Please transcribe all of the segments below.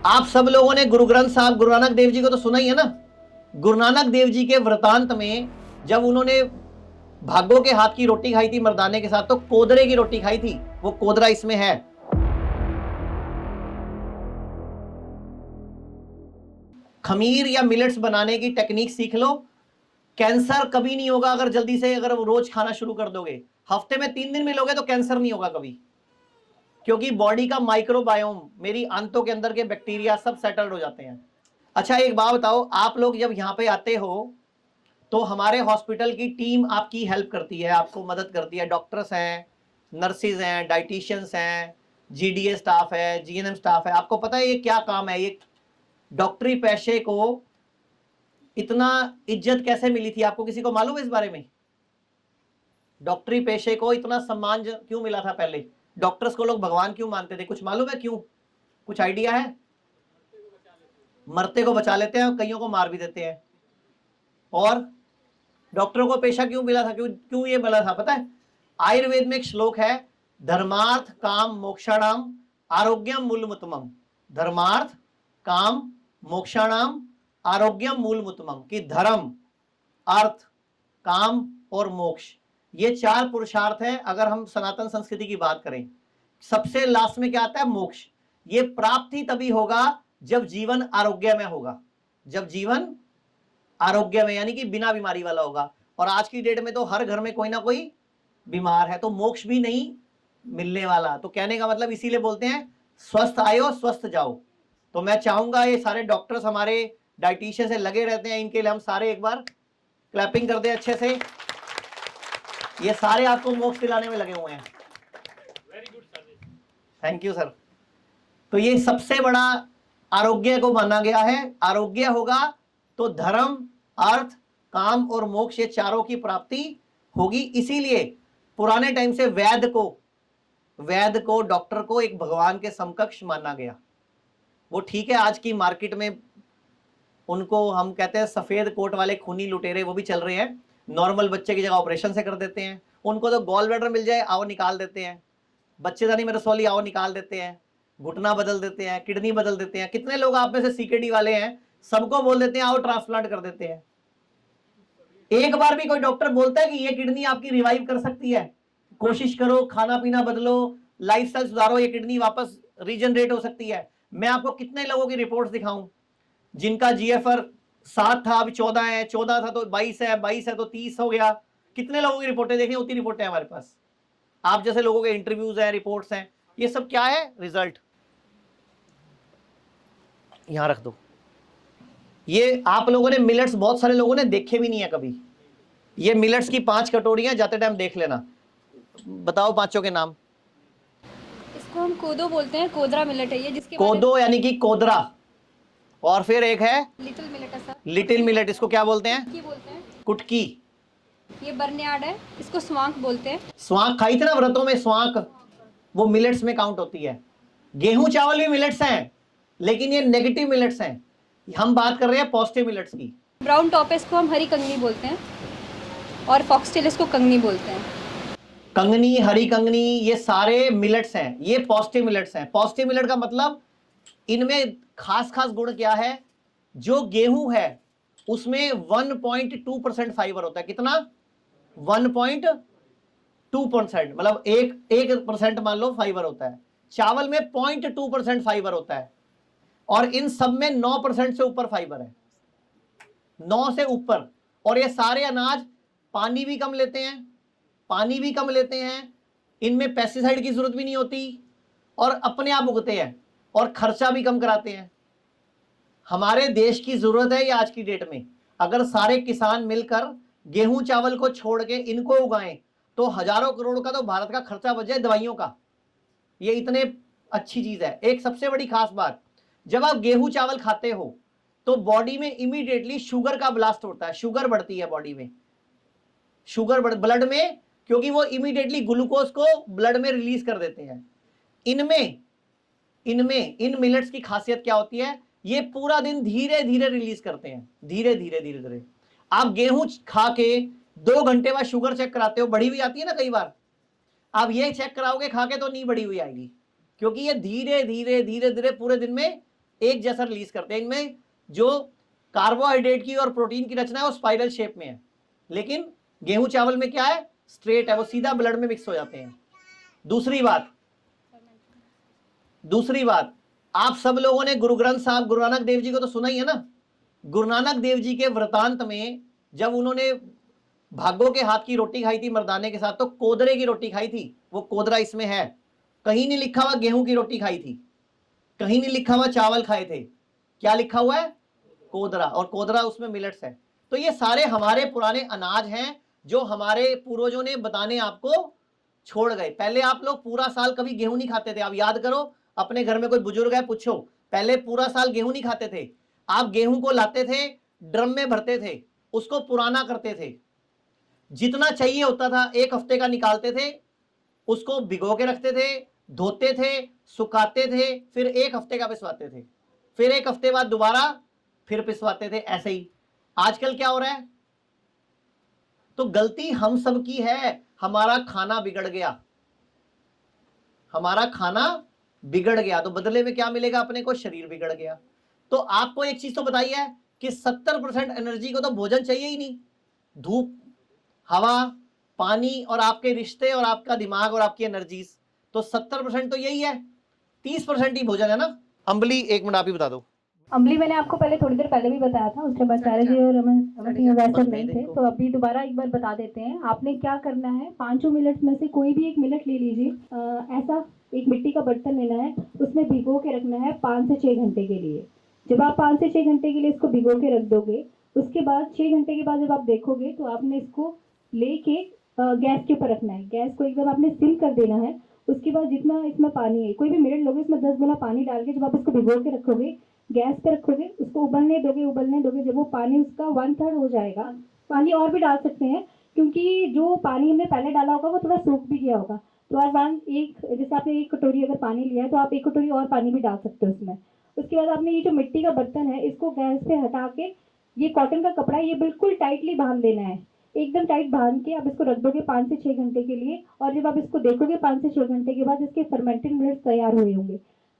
आप सब लोगों ने गुरु ग्रंथ साहब गुरु नानक देव जी को तो सुना ही है ना। गुरु नानक देव जी के वृतांत में जब उन्होंने भागो के हाथ की रोटी खाई थी मर्दाने के साथ, तो कोदरे की रोटी खाई थी, वो कोदरा इसमें है। खमीर या मिलेट्स बनाने की टेक्निक सीख लो। कैंसर कभी नहीं होगा अगर जल्दी से अगर रोज खाना शुरू कर दोगे। हफ्ते में 3 दिन मिलोगे तो कैंसर नहीं होगा कभी, क्योंकि बॉडी का माइक्रोबायोम, मेरी आंतों के अंदर के बैक्टीरिया सब सेटल्ड हो जाते हैं। अच्छा एक बात बताओ, आप लोग जब यहाँ पे आते हो तो हमारे हॉस्पिटल की टीम आपकी हेल्प करती है, आपको मदद करती है। डॉक्टर्स हैं, नर्सिज हैं, डाइटिशियंस हैं, जीडीए स्टाफ है, जीएनएम स्टाफ है। आपको पता है ये क्या काम है? ये डॉक्टरी पेशे को इतना इज्जत कैसे मिली थी? आपको किसी को मालूम है इस बारे में? डॉक्टरी पेशे को इतना सम्मान क्यों मिला था? पहले डॉक्टर्स को लोग भगवान क्यों मानते थे? कुछ मालूम है क्यों? कुछ आइडिया है? मरते को बचा लेते हैं, कईयों को मार भी देते हैं। और डॉक्टरों को पेशा क्यों मिला था? क्यों ये मिला था पता है? आयुर्वेद में एक श्लोक है, धर्मार्थ काम मोक्षाणाम आरोग्यम मूलमुत्तमम। धर्मार्थ काम मोक्षाणाम आरोग्यम मूलमुत्तमम, कि धर्म, अर्थ, काम और मोक्ष, ये 4 पुरुषार्थ हैं। अगर हम सनातन संस्कृति की बात करें, सबसे लास्ट में क्या आता है? मोक्ष। ये प्राप्ति तभी होगा जब जीवन आरोग्य में होगा, जब जीवन आरोग्य में यानी कि बिना बीमारी वाला होगा। और आज की डेट में तो हर घर में कोई ना कोई बीमार है, तो मोक्ष भी नहीं मिलने वाला। तो कहने का मतलब इसीलिए बोलते हैं स्वस्थ आयो स्वस्थ जाओ। तो मैं चाहूंगा ये सारे डॉक्टर्स हमारे डाइटिशियन से लगे रहते हैं, इनके लिए हम सारे एक बार क्लैपिंग कर दें अच्छे से। ये सारे आपको मोक्ष दिलाने में लगे हुए हैं। Very good service, thank you sir. तो ये सबसे बड़ा आरोग्य को माना गया है। आरोग्य होगा तो धर्म, अर्थ, काम और मोक्ष, ये चारों की प्राप्ति होगी। इसीलिए पुराने टाइम से वैद्य को डॉक्टर को एक भगवान के समकक्ष माना गया। वो ठीक है, आज की मार्केट में उनको हम कहते हैं सफेद कोट वाले खूनी लुटेरे, वो भी चल रहे हैं। नॉर्मल बच्चे की जगह ऑपरेशन से कर देते हैं। उनको तो गॉल ब्लैडर मिल जाए, आओ निकाल देते हैं। बच्चेदानी में रसौली, आओ निकाल देते हैं। घुटना बदल देते हैं, किडनी बदल देते हैं। कितने लोग आप में से सीकेडी वाले हैं, सबको बोल देते हैं आओ ट्रांसप्लांट कर देते हैं। एक बार भी कोई डॉक्टर बोलता है कि ये किडनी आपकी रिवाइव कर सकती है? कोशिश करो, खाना पीना बदलो, लाइफस्टाइल सुधारो, ये किडनी वापस रीजनरेट हो सकती है। मैं आपको कितने लोगों की रिपोर्ट्स दिखाऊं जिनका जीएफआर 7 था, अभी 14 है, 14 था तो 22 है, 22 है तो 30 हो गया। कितने लोगों की रिपोर्टें देखी? उतनी रिपोर्टें हमारे पास। आप जैसे लोगों के इंटरव्यूज हैं, रिपोर्ट्स हैं, ये सब क्या है? रिजल्ट। यहां रख दो। ये आप लोगों ने मिलेट्स बहुत सारे लोगों ने देखे भी नहीं है कभी। ये मिलेट्स की 5 कटोरियां जाते टाइम देख लेना। बताओ पांचों के नाम। इसको हम कोदो बोलते हैं, कोदरा मिलेट है ये, जिसके कोदो यानी कि कोदरा। और फिर एक है लिटिल मिलेट है सर। लिटिल मिलेट, इसको क्या बोलते हैं? कुटकी बोलते हैं। कुटकी। ये बर्नयार्ड है, इसको स्वांक बोलते हैं। स्वांक खाई थी ना व्रतों में, स्वांक, वो मिलेट्स में काउंट होती है। गेहूं चावल भी मिलेट्स हैं, लेकिन ये नेगेटिव मिलेट्स हैं। हम बात कर रहे हैं पॉजिटिव मिलेट्स की। ब्राउन टॉप है, इसको हम हरी कंगनी बोलते हैं, और फॉक्सटेल इसको कंगनी बोलते हैं। कंगनी, हरी कंगनी, ये सारे मिलेट्स हैं, ये पॉजिटिव मिलेट्स हैं। पॉजिटिव मिलेट का मतलब इनमें खास खास गुण क्या है? जो गेहूं है उसमें 1.2% फाइबर होता है। कितना? 1.2%, मतलब 1% मान लो फाइबर होता है। चावल में 0.2% फाइबर होता है, और इन सब में 9% से ऊपर फाइबर है, 9 से ऊपर। और ये सारे अनाज पानी भी कम लेते हैं, इनमें पेस्टिसाइड की जरूरत भी नहीं होती, और अपने आप उगते हैं, और खर्चा भी कम कराते हैं। हमारे देश की जरूरत है ये आज की डेट में। अगर सारे किसान मिलकर गेहूं चावल को छोड़ के इनको उगाएं तो हजारों करोड़ का तो भारत का खर्चा बच जाए दवाइयों का। ये इतने अच्छी चीज है। एक सबसे बड़ी खास बात, जब आप गेहूं चावल खाते हो तो बॉडी में इमीडिएटली शुगर का ब्लास्ट होता है, शुगर बढ़ती है बॉडी में, शुगर ब्लड में, क्योंकि वो इमीडिएटली ग्लूकोज को ब्लड में रिलीज कर देते हैं। इन मिलेट्स की खासियत क्या होती है? ये पूरा दिन धीरे धीरे रिलीज करते हैं, धीरे धीरे। आप गेहूं खा के 2 घंटे बाद शुगर चेक कराते हो, बढ़ी हुई आती है ना कई बार। आप ये चेक कराओगे खा के तो नहीं बढ़ी हुई आएगी, क्योंकि ये धीरे धीरे पूरे दिन में एक जैसा रिलीज करते हैं। इनमें जो कार्बोहाइड्रेट की और प्रोटीन की रचना है वो स्पाइरल शेप में है, लेकिन गेहूं चावल में क्या है, स्ट्रेट है, वो सीधा ब्लड में मिक्स हो जाते हैं। दूसरी बात, आप सब लोगों ने गुरु ग्रंथ साहब गुरु नानक देव जी को तो सुना ही है ना। गुरु नानक देव जी के वृतांत में जब उन्होंने भागो के हाथ की रोटी खाई थी मर्दाने के साथ, तो कोदरे की रोटी खाई थी, वो कोदरा इसमें है। कहीं नहीं लिखा हुआ गेहूं की रोटी खाई थी, कहीं नहीं लिखा हुआ चावल खाए थे, क्या लिखा हुआ है, कोदरा, और कोदरा उसमें मिलेट्स है। तो ये सारे हमारे पुराने अनाज हैं जो हमारे पूर्वजों ने बताने आपको छोड़ गए। पहले आप लोग पूरा साल कभी गेहूं नहीं खाते थे, आप याद करो, अपने घर में कोई बुजुर्ग है पूछो, पहले पूरा साल गेहूं नहीं खाते थे। आप गेहूं को लाते थे, ड्रम में भरते थे, उसको पुराना करते थे, जितना चाहिए होता था एक हफ्ते का निकालते थे, उसको भिगो के रखते थे, धोते थे, सुखाते थे, फिर एक हफ्ते का पिसवाते थे, फिर एक हफ्ते बाद दोबारा फिर पिसवाते थे, ऐसे ही। आजकल क्या हो रहा है, तो गलती हम सब की है, हमारा खाना बिगड़ गया, हमारा खाना बिगड़ गया, तो बदले में क्या मिलेगा अपने को, शरीर बिगड़ गया। तो आपको एक चीज तो बताई है कि 70% एनर्जी को तो भोजन चाहिए ही नहीं, धूप, हवा, पानी और आपके रिश्ते और आपका दिमाग और आपकी एनर्जीज, तो 70% तो यही है, 30% ही भोजन है ना। अंबली, एक मिनट आप ही बता दो। अम्बली मैंने आपको पहले थोड़ी देर पहले भी बताया था, उसके बाद सारे जी और अमन सिंह वैसे नहीं थे, तो अभी दोबारा एक बार बता देते हैं। आपने क्या करना है, 5 मिनट में से कोई भी एक मिनट ले लीजिए, ऐसा एक मिट्टी का बर्तन लेना है, उसमें भिगो के रखना है 5 से 6 घंटे के लिए। जब आप 5 से 6 घंटे के लिए इसको भिगो के रख दोगे, उसके बाद 6 घंटे के बाद जब आप देखोगे तो आपने इसको लेके गैस के ऊपर रखना है, गैस को एकदम आपने सिम कर देना है। उसके बाद जितना इसमें पानी है, कोई भी मिनट लोगे इसमें 10 गुना पानी डाल के जब आप इसको भिगो के रखोगे, गैस पे रखोगे, उसको उबलने दोगे, जब वो पानी उसका 1/3 हो जाएगा, पानी और भी डाल सकते हैं क्योंकि जो पानी हमने पहले डाला होगा वो थोड़ा सूख भी गया होगा, तो आप जैसे आपने 1 कटोरी अगर पानी लिया है तो आप 1 कटोरी और पानी भी डाल सकते हो उसमें। उसके बाद आपने ये जो मिट्टी का बर्तन है इसको गैस पे हटा के, ये कॉटन का कपड़ा है, ये बिल्कुल टाइटली बांध देना है, एकदम टाइट बांध के आप इसको रख दोगे 5 से 6 घंटे के लिए। और जब आप इसको देखोगे 5 से 6 घंटे के बाद इसके फर्मेंटेड मिलेट्स तैयार हुए होंगे।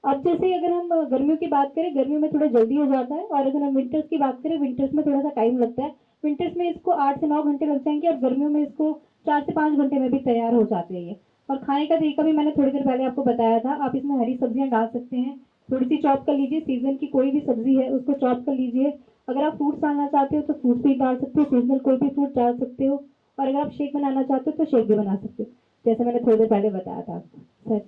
अब जैसे अगर हम गर्मियों की बात करें, गर्मियों में थोड़ा जल्दी हो जाता है, और अगर हम विंटर्स की बात करें, विंटर्स में थोड़ा सा टाइम लगता है। विंटर्स में इसको 8 से 9 घंटे लग जाएंगे और गर्मियों में इसको 4 से 5 घंटे में भी तैयार हो जाते हैं ये। और खाने का तरीका भी मैंने थोड़ी देर पहले आपको बताया था, आप इसमें हरी सब्जियां डाल सकते हैं, थोड़ी सी चॉप कर लीजिए, सीजन की कोई भी सब्जी है उसको चॉप कर लीजिए। अगर आप फ्रूट्स डालना चाहते हो तो फ्रूट्स भी डाल सकते हो, सीजनल कोई भी फ्रूट डाल सकते हो, और अगर आप शेक बनाना चाहते हो तो शेक भी बना सकते हो, जैसे मैंने थोड़ी देर पहले बताया था सर।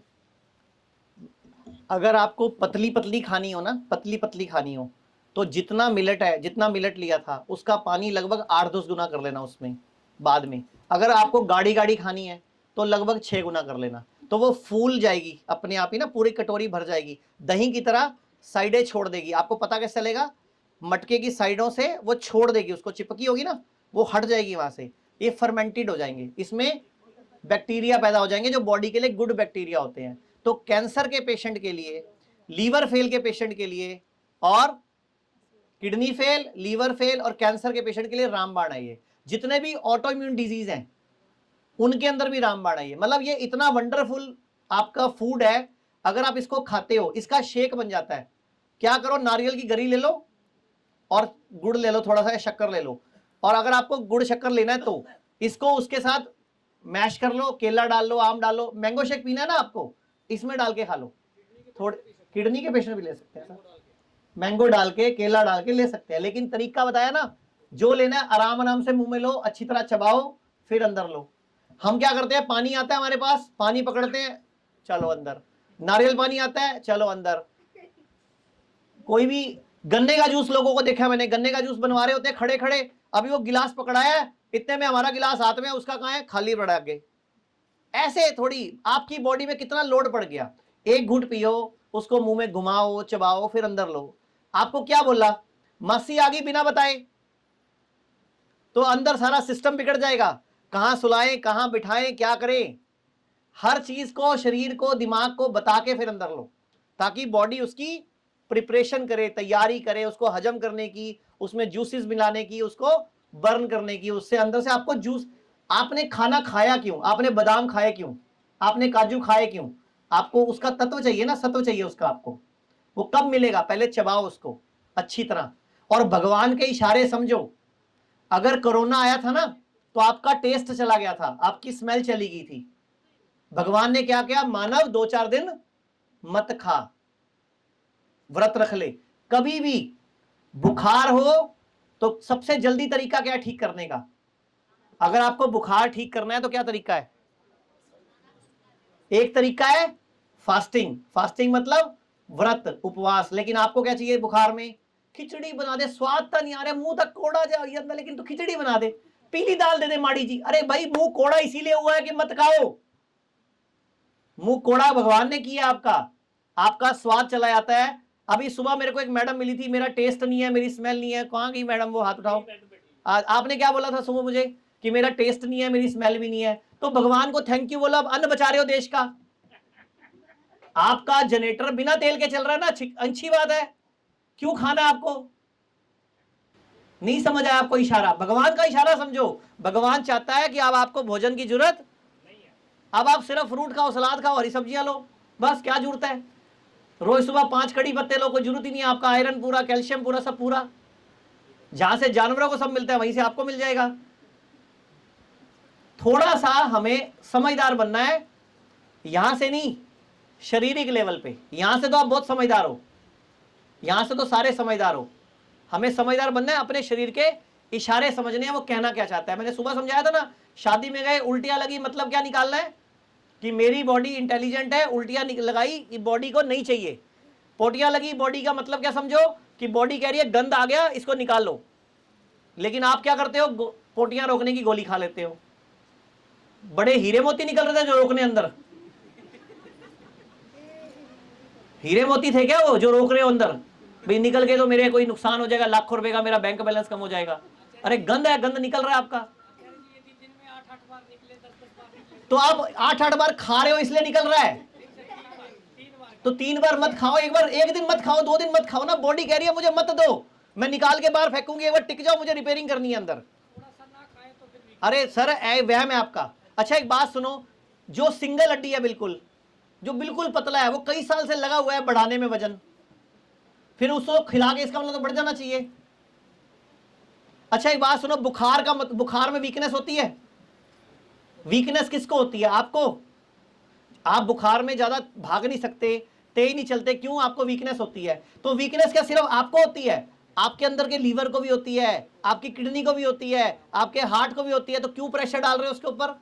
अगर आपको पतली पतली खानी हो ना, पतली पतली खानी हो, तो जितना मिलेट है, जितना मिलेट लिया था उसका पानी लगभग 8-10 गुना कर लेना उसमें बाद में। अगर आपको गाढ़ी गाढ़ी खानी है तो लगभग 6 गुना कर लेना, तो वो फूल जाएगी अपने आप ही ना, पूरी कटोरी भर जाएगी, दही की तरह साइडें छोड़ देगी। आपको पता कैसे चलेगा, मटके की साइडों से वो छोड़ देगी, उसको चिपकी होगी ना, वो हट जाएगी वहां से, ये फर्मेंटेड हो जाएंगे, इसमें बैक्टीरिया पैदा हो जाएंगे जो बॉडी के लिए गुड बैक्टीरिया होते हैं। तो कैंसर के पेशेंट के लिए, लीवर फेल के पेशेंट के लिए, और किडनी फेल, लीवर फेल और कैंसर के पेशेंट के लिए रामबाण है ये। जितने भी ऑटो इम्यून डिजीज हैं उनके अंदर भी रामबाण है ये। मतलब ये इतना वंडरफुल आपका फूड है, अगर आप इसको खाते हो, इसका शेक बन जाता है। क्या करो, नारियल की गरी ले लो और गुड़ ले लो, थोड़ा सा शक्कर ले लो, और अगर आपको गुड़ शक्कर लेना है तो इसको उसके साथ मैश कर लो, केला डाल लो, आम डाल लो, मैंगो शेक पीना है ना आपको, इसमें डाल के खा लो। थोड़े किडनी के पेशेंट भी ले सकते हैं सर, मैंगो डाल के, केला डाल के ले सकते हैं, लेकिन तरीका बताया ना, जो लेना है आराम आराम से मुंह में लो, अच्छी तरह चबाओ, फिर अंदर लो। हम क्या करते हैं, पानी आता है हमारे पास, पानी पकड़ते हैं, चलो अंदर, नारियल पानी आता है, चलो अंदर। कोई भी गन्ने का जूस, लोगों को देखा मैंने, गन्ने का जूस बनवा रहे होते हैं खड़े खड़े, अभी वो गिलास पकड़ाया है, इतने में हमारा गिलास हाथ में, उसका कहाँ है, खाली पड़ा आगे। ऐसे थोड़ी, आपकी बॉडी में कितना लोड पड़ गया, एक घूंट पियो, उसको मुंह में घुमाओ, चबाओ, फिर अंदर लो। आपको क्या बोला, मासी आ गई बिना बताए, तो अंदर सारा सिस्टम बिगड़ जाएगा, कहां सुलाएं, कहां बिठाएं, क्या करें, हर चीज को, शरीर को, दिमाग को बता के फिर अंदर लो, ताकि बॉडी उसकी प्रिपरेशन करे, तैयारी करे, उसको हजम करने की, उसमें जूसेस मिलाने की, उसको बर्न करने की, उससे अंदर से आपको जूस। आपने खाना खाया क्यों, आपने बादाम खाए क्यों, आपने काजू खाए क्यों, आपको उसका तत्व चाहिए ना, सत्व चाहिए उसका आपको। वो कब मिलेगा? पहले चबाओ उसको अच्छी तरह और भगवान के इशारे समझो। अगर कोरोना आया था ना तो आपका टेस्ट चला गया था, आपकी स्मेल चली गई थी। भगवान ने क्या किया? मानव 2-4 दिन मत खा, व्रत रख ले। कभी भी बुखार हो तो सबसे जल्दी तरीका क्या है ठीक करने का? अगर आपको बुखार ठीक करना है तो क्या तरीका है? एक तरीका है फास्टिंग। फास्टिंग मतलब व्रत, उपवास। लेकिन आपको क्या चाहिए बुखार में? खिचड़ी बना दे, स्वाद तो नहीं आ रहा, मुंह तक कोड़ा जाए, लेकिन तू खिचड़ी बना दे, पीली दाल दे दे माड़ी जी। अरे भाई मुंह कोड़ा इसीलिए हुआ है कि मत खाओ। मुंह कोड़ा भगवान ने किया आपका, आपका स्वाद चला जाता है। अभी सुबह मेरे को एक मैडम मिली थी, मेरा टेस्ट नहीं है, मेरी स्मेल नहीं है। कहाँ गई मैडम? वो हाथ उठाओ। आपने क्या बोला था सुबह मुझे कि मेरा टेस्ट नहीं है, मेरी स्मेल भी नहीं है। तो भगवान को थैंक यू बोलो, अब अन्न बचा रहे हो देश का। आपका जनरेटर बिना तेल के चल रहा है ना, अच्छी बात है। क्यों खाना आपको? नहीं समझ आया आपको इशारा? भगवान का इशारा समझो। भगवान चाहता है कि अब आपको भोजन की जरूरत नहीं है। अब आप सिर्फ फ्रूट खाओ, सलाद खाओ, हरी सब्जियां लो, बस। क्या जरूरत है? रोज सुबह 5 कड़ी पत्ते लो, कोई जरूरत ही नहीं है। आपका आयरन पूरा, कैल्शियम पूरा, सब पूरा। जहां से जानवरों को सब मिलता है वहीं से आपको मिल जाएगा। थोड़ा सा हमें समझदार बनना है, यहां से नहीं, शारीरिक लेवल पे। यहां से तो आप बहुत समझदार हो, यहां से तो सारे समझदार हो। हमें समझदार बनना है, अपने शरीर के इशारे समझने हैं, वो कहना क्या चाहता है। मैंने सुबह समझाया था ना, शादी में गए, उल्टियां लगी, मतलब क्या निकालना है कि मेरी बॉडी इंटेलिजेंट है, उल्टियां लगाई, बॉडी को नहीं चाहिए। पोटियां लगी बॉडी का मतलब क्या समझो कि बॉडी कह रही है गंद आ गया, इसको निकाल लो। लेकिन आप क्या करते हो? पोटियां रोकने की गोली खा लेते हो। बड़े हीरे मोती निकल रहे थे जो रोकने, अंदर हीरे मोती थे क्या वो जो रोक रहे हो अंदर? भाई निकल के तो मेरे कोई नुकसान हो जाएगा, लाखों रुपए का मेरा बैंक बैलेंस कम हो जाएगा। अरे गंद है, गंद निकल रहा है आपका। तो आप 8-8 बार खा रहे हो इसलिए निकल रहा है। तो 3 बार मत खाओ, एक बार, एक दिन मत खाओ, 2 दिन मत खाओ ना। बॉडी कह रही है मुझे मत दो, मैं निकाल के बाहर फेंकूंगी, एक बार टिक जाओ, मुझे रिपेयरिंग करनी है अंदर। अरे सर वहम है आपका। अच्छा एक बात सुनो, जो सिंगल हड्डी है बिल्कुल, जो बिल्कुल पतला है, वो कई साल से लगा हुआ है बढ़ाने में वजन, फिर उसको खिला के इसका मतलब तो बढ़ जाना चाहिए। अच्छा एक बात सुनो, बुखार का बुखार में वीकनेस होती है। वीकनेस किसको होती है? आपको। आप बुखार में ज्यादा भाग नहीं सकते, तेज नहीं चलते, क्यों? आपको वीकनेस होती है। तो वीकनेस क्या सिर्फ आपको होती है? आपके अंदर के लीवर को भी होती है, आपकी किडनी को भी होती है, आपके हार्ट को भी होती है। तो क्यों प्रेशर डाल रहे हो उसके ऊपर?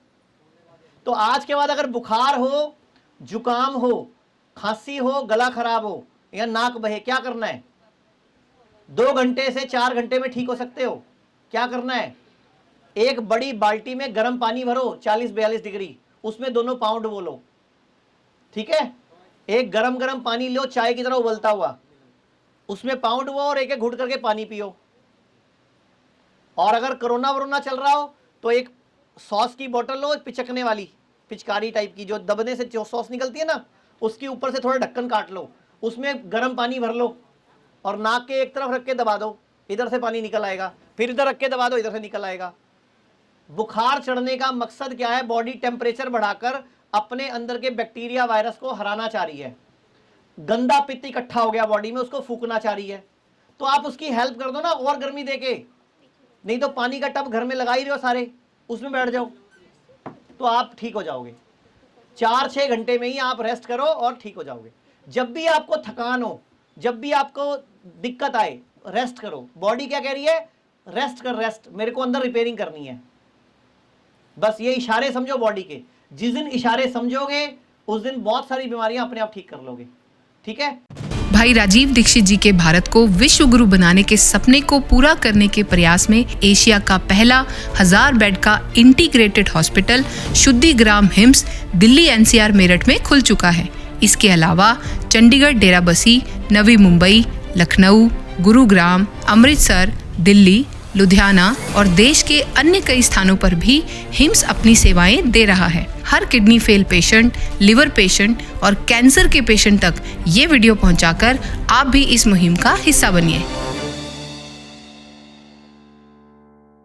तो आज के बाद अगर बुखार हो, जुकाम हो, खांसी हो, गला खराब हो या नाक बहे, क्या करना है? 2 घंटे से 4 घंटे में ठीक हो सकते हो। क्या करना है? एक बड़ी बाल्टी में गर्म पानी भरो 40-42 डिग्री, उसमें दोनों पाँव डुबो लो, ठीक है? एक गरम पानी लो चाय की तरह उबलता हुआ, उसमें पाँव डुबो और एक एक घुट करके पानी पियो। और अगर कोरोना वरोना चल रहा हो तो एक सॉस की बोतल लो, पिचकने वाली, पिचकारी टाइप की, जो दबने से जो सॉस निकलती है ना, उसके ऊपर से थोड़ा ढक्कन काट लो, उसमें गर्म पानी भर लो और नाक के एक तरफ रख के दबा दो, इधर से पानी निकल आएगा, फिर इधर रख के दबा दो, इधर से निकल आएगा। बुखार चढ़ने का मकसद क्या है? बॉडी टेम्परेचर बढ़ाकर अपने अंदर के बैक्टीरिया वायरस को हराना चाह रही है। गंदा पित्त इकट्ठा हो गया बॉडी में, उसको फूकना चाह रही है। तो आप उसकी हेल्प कर दो ना, और गर्मी देके। नहीं तो पानी का टब घर में लगा ही रहे हो सारे, उसमें बैठ जाओ तो आप ठीक हो जाओगे। 4-6 घंटे में ही आप रेस्ट करो और ठीक हो जाओगे। जब भी आपको थकान हो, जब भी आपको दिक्कत आए, रेस्ट करो। बॉडी क्या कह रही है? रेस्ट कर, रेस्ट, मेरे को अंदर रिपेयरिंग करनी है। बस ये इशारे समझो बॉडी के। जिस दिन इशारे समझोगे उस दिन बहुत सारी बीमारियां अपने आप ठीक कर लोगे, ठीक है? भाई राजीव दीक्षित जी के भारत को विश्व गुरु बनाने के सपने को पूरा करने के प्रयास में एशिया का पहला 1000 बेड का integrated hospital Shuddhigram HIMS Delhi NCR Meerut में खुल चुका है। इसके अलावा चंडीगढ़, डेराबस्सी, नवी मुंबई, लखनऊ, गुरुग्राम, अमृतसर, दिल्ली, लुधियाना और देश के अन्य कई स्थानों पर भी हिम्स अपनी सेवाएं दे रहा है। हर kidney fail patient, liver patient और कैंसर के पेशेंट तक ये वीडियो पहुंचाकर आप भी इस मुहिम का हिस्सा बनिए।